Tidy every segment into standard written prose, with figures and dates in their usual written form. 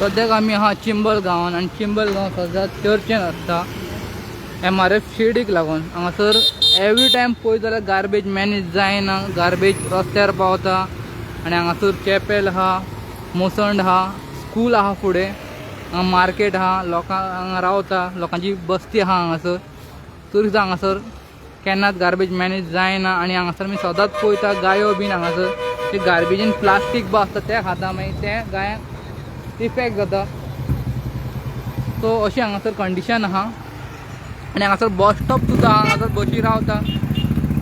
सद्याक आमी आहा चिंबल गांवान आनी चिंबल गांव सद्या चर्चेन आसता MRF शेडीक लागून. हांगासर एवरी टायम पळयत जाल्यार गार्बेज मॅनेज जायना, गार्बेज रस्त्यार पावता आनी हांगासर चॅपेल आहा, मोसंड आहा, स्कूल आहा, फुडें हांगा मार्केट आहा, लोकां हांगा रावता, लोकांची बस्ती आहा हांगासर. तरी सुद्दां हांगासर केन्नाच गार्बेज मॅनेज जायना आनी हांगासर आमी सदांच पळयता गायो बीन हांगासर ते गार्बेजीन प्लास्टीक बी आसता ते खाता, मागीर ते गायांक इफेक्ट जाता. सो अशी हांगासर कंडिशन आहा. आनी हांगासर बस स्टॉप सुद्दां हांगासर बशी रावता,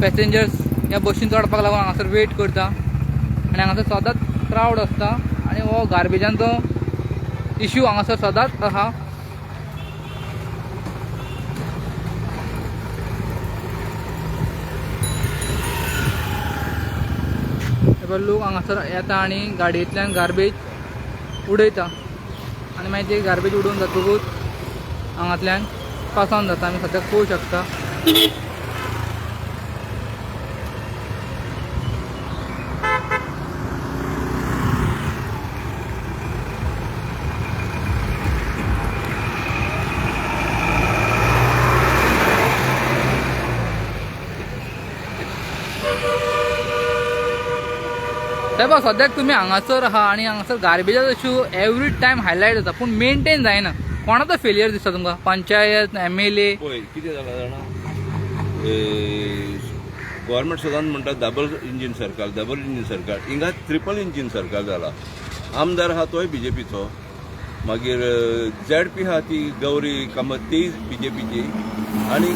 पॅसेंजर्स ह्या बशीन चडपाक लागून हांगासर वेट करता आनी हांगासर सदांच क्रावड आसता आनी हो गार्बेजांचो इश्यू हांगासर सदांच आहा. लोक हांगासर येता आनी गाडयेंतल्यान गार्बेज उडयता आनी मागीर ती गार्बेज उडोवन जातकूच हांगांतल्यान पास ऑन जाता. आमी सद्याक पळोवंक शकता. सायबा सद्याक तुमी हांगासर आहा आनी हांगासर गार्बेजाचो इश्यू एवरी टायम हायलायट जाता पूण मेंटेन जायना. कोणाचो फेलियर दिसता तुमकां? पंचायत, MLA? पळय कितें जालां जाणा, गव्हर्मेंट सदांच म्हणटा डबल इंजीन सरकार, हिंगा ट्रिपल इंजीन सरकार जाला. आमदार आहा तोय BJPचो, मागीर ZP आहा ती गौरी कामत ती BJPची आनी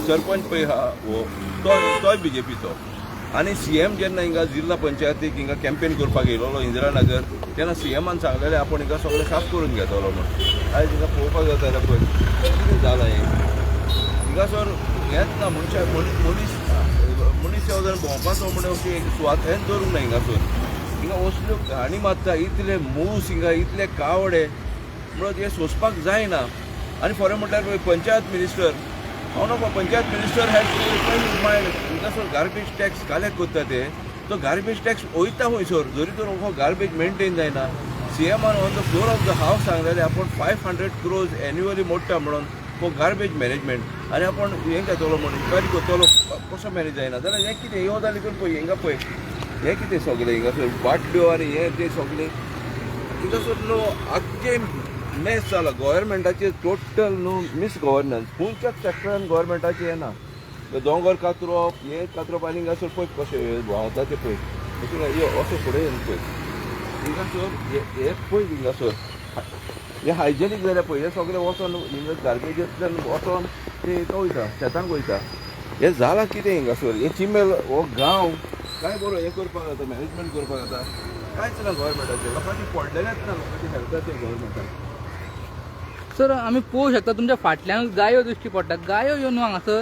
सरपंच पळय आहा तोय BJPचो. आनी CM जेन्ना हिंगा जिल्हा पंचायतीक हिंगा कॅम्पेन करपाक येयलो इंदिरानगर तेन्ना CMन सांगलेलें आपण हिंगा सगळें साफ करून घेतलो म्हणून. आयज हिंगा पळोवपाक जाता जाल्यार पळय कितें जालां हें. हिंगासर हेंच ना मनीस येवजण भोंवपाचो म्हणून अशी एक सुवात हेंच दवरूंक ना हिंगासर. हिंगा असल्यो घाणी मारता, इतले मूस हिंगा, इतले कावडे म्हणून हे सोंसपाक जायना. आनी खरें म्हटल्यार पंचायत मिनिस्टर हांव नको पंचायत मिनिस्टर हॅज मायंड हिंगासर गार्बेज टॅक्स कलेक्ट करता ते तो गार्बेज टॅक्स वयता खंयसर जरी तर हो गार्बेज मेंटेन जायना. CMन on the floor of the house सांगलेलें आपण 500 crores एन्युअली मोडटा म्हणून हो गार्बेज मॅनेजमेंट आनी आपण हें घेतलो म्हणून इन्क्वायरी करतलो कसो मॅनेज जायना जाल्यार हें कितें यो जालें करून पळय हिंगा पळय हें कितें सगळें हिंगासर वाटल्यो आनी हें तें सगळें हिंगासर न्हू आख्खें मेस जाला. गव्हर्मेंटाचें टोटल न्हू मिस गव्हर्नन्स खंयच्याच सेक्टरान गव्हर्मेंटाचें येना. दोंगर कातरप हें कातरप आनी हिंगासर पळय कशें व्हांवता तें पळय अशें असो फुडें येवन पळय हिंगासर हें पळय हिंगासर हें हायजेनीक जाल्यार पळय हें सगळें वचोन हिंगा गार्बेजांतल्यान वचोन तें हिका वयता शेतांक वयता. हें जालां कितें हिंगासर हें चिमेल हो गांव काय बरो हें करपाक जाता मॅनेजमेंट करपाक जाता कांयच ना गव्हर्मेंटाचें. लोकांची पडलेलेंच ना लोकांची हेल्थाचें गव्हर्मेंटाक. सर आमी पळोवंक शकता तुमच्या फाटल्यान गायो दिश्टी पडटा. गायो येवन हांगासर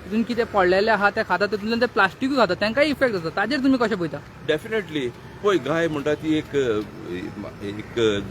तितून कितें पडलेलें आहा तें खाता तितूंतल्यान ते प्लास्टिकूय खाता तांकांय इफेक्ट जाता. ताजेर तुमी कशें पळयता? डेफिनेटली पळय गाय म्हणटा ती एक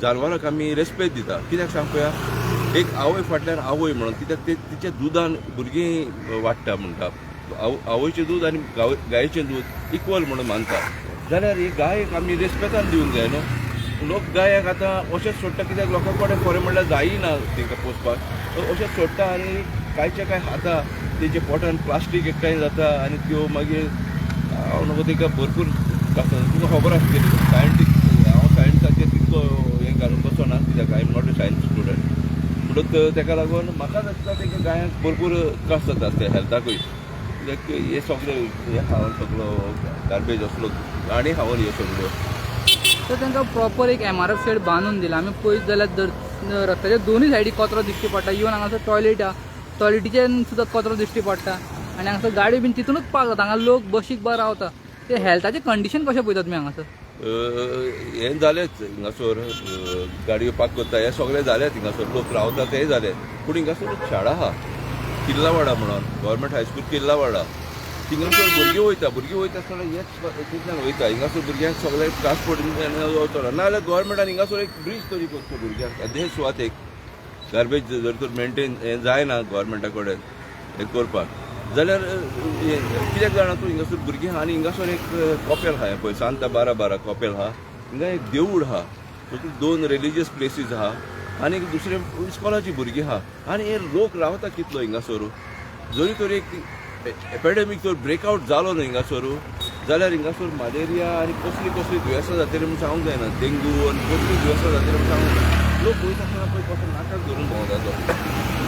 जानवराक आमी रेस्पेद दिता. कित्याक सांग पळया एक आवय फाटल्यान आवय म्हणून कित्याक तिच्या दुदान भुरगीं वाडटा म्हणटा. आवयचें दूद आनी गायेचें दूद इक्वल म्हणून मानता जाल्यार ही गायेक आमी रेस्पेदान दिवंक जाय न्हू. लोक गायक आतां अशेंच सोडटा कित्याक लोकां कडेन खरें म्हणल्यार जायना तांकां पोसपाक अशेंच सोडटा आनी कांयचे कांय खाता तेजे पोटान प्लास्टीक एकठांय जाता आनी त्यो मागीर हांव नको तांकां भरपूर तुका खबर आसतली सायंटीस्ट हांव सायन्साचेर तितलो हें घालून बसना कित्याक I am not a science student म्हणून ताका लागून म्हाका दिसता तांकां गायांक भरपूर त्रास जाता ते हेल्थाकूय कित्याक हे सगळें हे खावन सगळो गार्बेज असलो आनी खावन ह्यो सगळ्यो. तर तांकां प्रॉपर एक MRF शेड बांदून दिला. आमी पळयत जाल्यार रस्त्याच्या दोनूय सायडीक कचरो दिश्टी पडटा. इवन हांगासर टॉयलेट आहा टॉयलेटीच्यान सुद्दां कचरो दिश्टी पडटा आनी हांगासर गाडी बीन तितूनच पार्क जाता. हांगा लोक बशीक बा रावता. ते हेल्थाचें कंडिशन कशें पळयता तुमी हांगासर? हें जालेंच हिंगासर गाडयो पार्क करता हें सगळें जालेंच हिंगासर लोक रावता तेंय जालें. पूण हिंगासर शाळा आहा किल्लावाडा म्हणून गव्हर्मेंट हायस्कूल किल्लावाडा हिंगासर भुरगीं वयता आसतना हेच वयता हिंगासर भुरग्यांक सगळें ट्रान्सपोर्ट वचना नाजाल्यार गव्हर्मेंटान हिंगासर एक ब्रीज तरी करचो भुरग्यांक हे सुवातेक गार्बेज जर तर मेंटेन हें जायना गव्हर्मेंटा कडेन हें करपाक जाल्यार कित्याक जाणा तूं हिंगासर भुरगीं आहा आनी हिंगासर एक कॉपेल आहा पळय सांता बारा कॉपेल आहा हिंगा एक देवूळ आहा सो 2 रिलिजियस प्लेसीस आहा आनी दुसरे इस्कॉलाची भुरगीं आहा आनी हे लोक रावता कितलो हिंगासर जरी तर एक एपिडेमीक जर ब्रेकआउट जालो न्हू हिंगासर जाल्यार हिंगासर मलेरिया आनी कसली कसली दुयेंसां जातली म्हूण सांगूंक जायना डेंगू आनी कसली दुयेंसां जातली म्हूण सांगूंक जायना लोक वयता आसतना पळय कसो नाकाक धरून भोंवता तो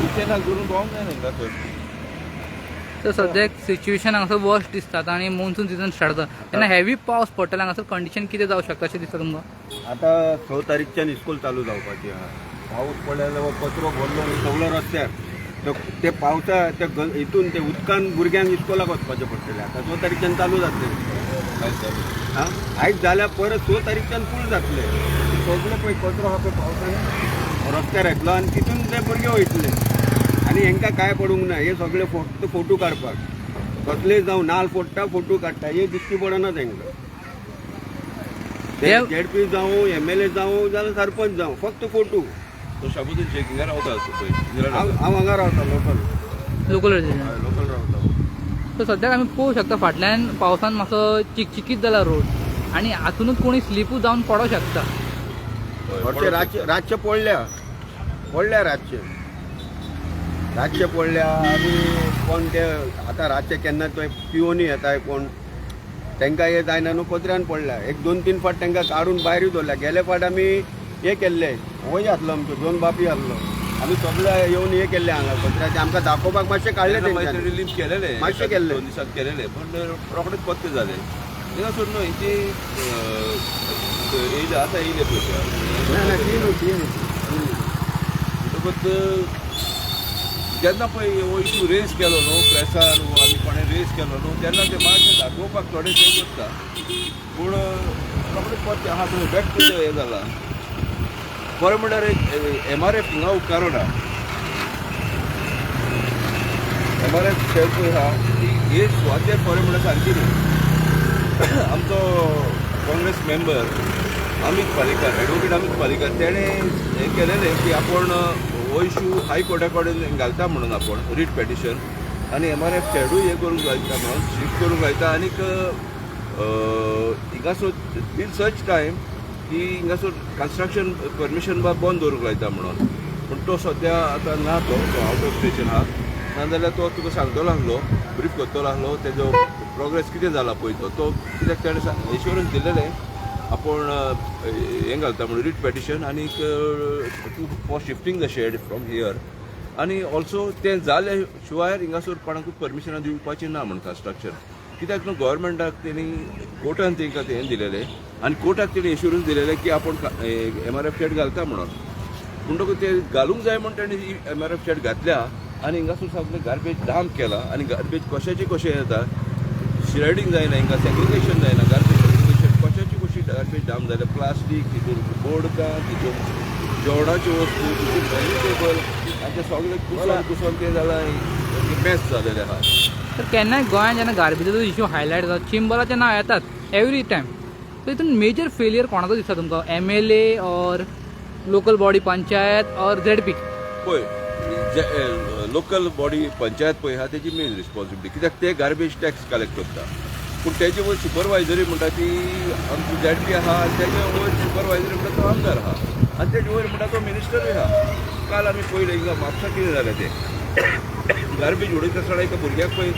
उचेनाक धरून भोंवंक जायना हिंगासर तर सद्याक सिच्युएशन हांगासर वर्स्ट दिसतात आणि मॉन्सून सीझन स्टार्ट जाता तेन्ना हेवी पावस पडटले हांगासर कंडिशन कितें जावं शकता अशें दिसता तुमकां आता 6 तारीखच्यान इस्कूल चालू जावपाची आहा पावस पडलेलो कचरो भरलो सगळो रस्त्यार ते पावसा ते हितून ते उदकान भुरग्यांक इस्कॉलाक वचपाचें पडटलें आता 6 तारीखच्यान चालू जातलें हां आयज जाल्यार परत 6 तारीखच्यान फूल जातले सगळे पळय कचरो हा पळय पावसान रस्त्यार येतलो आनी तितून ते भुरगे वयतले आनी हांकां काय पडूंक ना हे सगळे फक्त फोटो काडपाक कसलेय जावं नाल्ल फोडटा फोटो काडटा हे दिश्टी पडना तांकां जेडपी जावं MLA जावं जाल्यार सरपंच जावं फक्त फोटो तो शाबुद्दीन शेख हिंगा रावता पळय हांव हांगा रावता लोकल लोकल लोकल रावता सो सद्याक आमी पळोवंक शकता फाटल्यान पावसान मातसो चिकचिकीत जाला रोड आनी हातूनच कोणी स्लिपूय जावन पडोंक शकता हरशे रातचे पडल्या रातचे पडल्या आनी कोण ते आतां रातचे केन्ना तो पिवनी येताय कोण तांकां हे जायना न्हू पत्र्यान पडल्या 1-2-3 फाट तांकां काडून भायर दवरल्या गेले फाट आमी हे केल्ले वय आसलो आमचो 2 बापी आसलो आमी सगळे येवन हे केल्ले हांगा पत्र्याचे आमकां दाखोवपाक मातशें काडले तेंच्यांनी रिलीफ केलेले मातशें केल्ले 2 दिसांत केलेले पण रोखडेच पत्ते जाले हिंगासर न्हू हेंची येयले आतां येयले पळय म्हणटकच जेन्ना पळय हो इशू रेज केलो न्हू प्रेसार आमी कोणें रेज केलो न्हू तेन्ना ते मातशें दाखोवपाक थोडे ते करता पूण रोखडेच पत्ते आहा थंय बॅक टू हें जाला बरें म्हणल्यार एक MRF हिंगा उपकारो ना MRF शेअर पळय आहा ती हे सुवातेर बरें म्हणल्यार सारकी न्ही आमचो काँग्रेस मेंबर अमित पालेकर एडवोकेट अमित पालेकर तेणें हें केलेलें की आपण हो इशू हायकोर्टा कडेन घालता म्हणून आपण रीट पेटिशन आनी MRF चेडूय हें करूंक लायता म्हणून शिफ्ट करूंक लायता आनीक हिंगासर टील सच टायम की हिंगासर कन्स्ट्रक्शन परमिशन बंद दवरूंक लायता म्हणून पूण तो सद्या आतां ना तो आउट ऑफ स्टेशन आहा नाजाल्यार तो तुका सांगतलो आसलो ब्रीफ करतलो आसलो तेजो प्रोग्रेस कितें जाला पळय तो कित्याक तेणें एश्युरन्स दिलेलें आपण हें घालता म्हणून रीट पेटिशन आनीक for shifting the shed from here आनी ऑल्सो तें जाले शिवाय हिंगासर कोणाकूय परमिशनां दिवपाचें ना म्हणून कन्स्ट्रक्शन कित्याक न्हू गव्हर्मेंटाक तेणी कोर्टान तेंकां तें दिलेलें आनी कोर्टाक तेणी एश्युरन्स दिलेलें की आपण MRF शेड घालता म्हणून म्हणटकूच ते घालूंक जाय म्हूण तेणी MRF शेड घातल्या आनी हिंगासर सगळें गार्बेज डांप केला आनी गार्बेज कशाचें कशें येता श्रेडिंग जायना हिंगा सेग्रिगेशन जायना गार्बेज सेग्रिगेशन कशाची कशी गार्बेज डांप जालें प्लास्टीक तितून बोडकां तितून जेवणाच्यो वस्तू तितून व्हेजिटेबल आनी ते सगळें कुसोन तें जालां मॅस जालेलें आहा तर केन्नाय गोंयांत जेन्ना गार्बेजाचो इश्यू हायलायट जाता चिंबलाचें नांव येतात एवरी टायम सो हितून मेजर फेलियर कोणाचो दिसता तुमकां MLA or local body panchayat or ZP पळय लोकल बॉडी पंचायत पळय आहा तेजी मेन रिस्पॉन्सिबिलिटी कित्याक ते गार्बेज टॅक्स कलेक्ट करता पूण तेजे वयर सुपरवायझरी म्हणटा ती आमची ZP आहा आनी तेजे वयर सुपरवायझरी म्हणटा तो आमदार आहा आनी तेजे वयर म्हणटा तो मिनिस्टरूय आहा काल आमी पळयलें हिंगा म्हापसा कितें जालें तें गार्बेज उडयता आसतना एका भुरग्याक पळय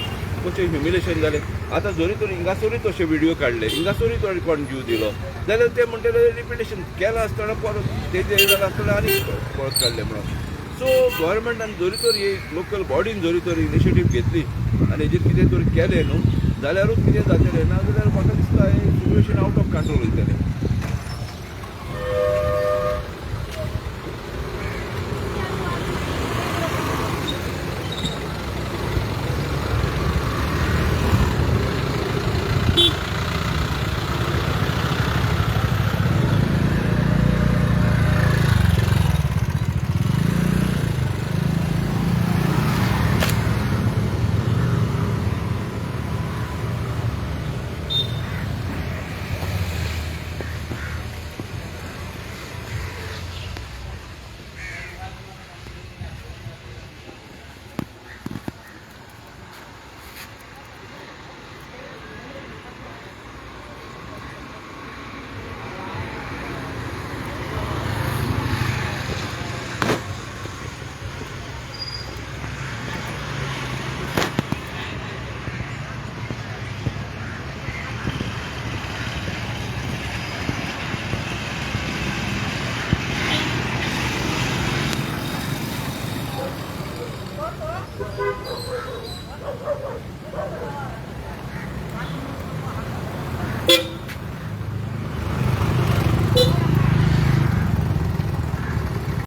कशें ह्युमिलेशन जालें आतां जरी तर हिंगासरूय तशे व्हिडियो काडले हिंगासरूय थोडे कोण जीव दिलो जाल्यार ते म्हणटले रिपिटेशन केलां आसतना परत तेजे हे जालां आसतना आनी परत काडलें म्हणून सो गव्हर्मेंटान जरी तर ही लोकल बॉडीन जरी तर इनिशिएटीव घेतली आनी हेजेर कितें तरी केलें न्हू जाल्यारूच कितें जातलें ना जाल्यार म्हाका दिसता हें सिच्युएशन आउट ऑफ कंट्रोल वयतलें